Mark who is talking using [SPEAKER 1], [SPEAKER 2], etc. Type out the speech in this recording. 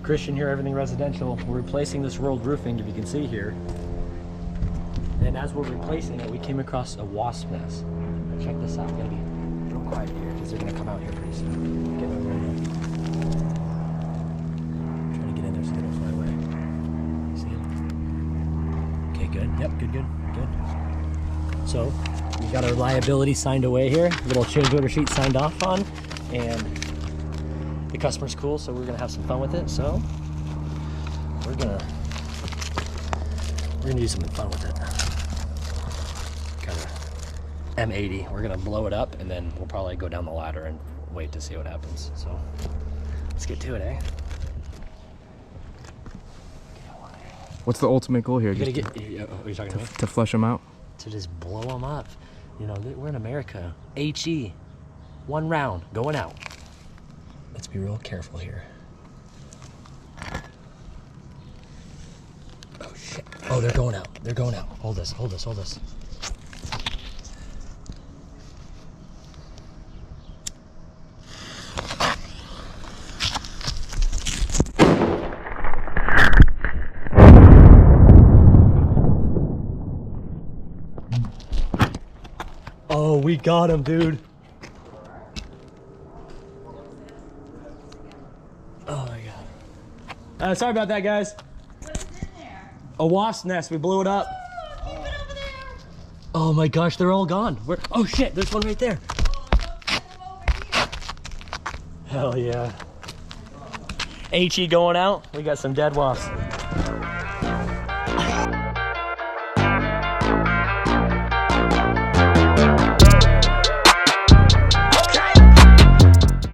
[SPEAKER 1] Christian here, Everything Residential. We're replacing this rolled roofing, if you can see here. And as we're replacing it, we came across a wasp nest. Check this out. I'm gonna be real quiet here because they're gonna come out here pretty soon. Get over here. I'm trying to get in there so they don't fly away. See them? Okay, good. Yep, good. So we got our liability signed away here. Little change order sheet signed off on, and the customer's cool, so we're gonna have some fun with it. So we're gonna do something fun with it. Kind of M80. We're gonna blow it up, and then we'll probably go down the ladder and wait to see what happens. So let's get to it, eh?
[SPEAKER 2] What's the ultimate goal here?
[SPEAKER 1] Are you talking to me?
[SPEAKER 2] To flush them out?
[SPEAKER 1] To just blow them up. You know, we're in America. HE. One round, going out. Let's be real careful here. Oh shit. Oh, they're going out. They're going out. Hold this. Oh, we got him, dude. Oh my god. Sorry about that, guys.
[SPEAKER 3] What is in there?
[SPEAKER 1] A wasp nest. We blew it up.
[SPEAKER 3] Oh, keep it over there.
[SPEAKER 1] Oh my gosh, they're all gone. Oh shit, there's one right there.
[SPEAKER 3] Oh, put them over here.
[SPEAKER 1] Hell yeah. HE going out. We got some dead wasps.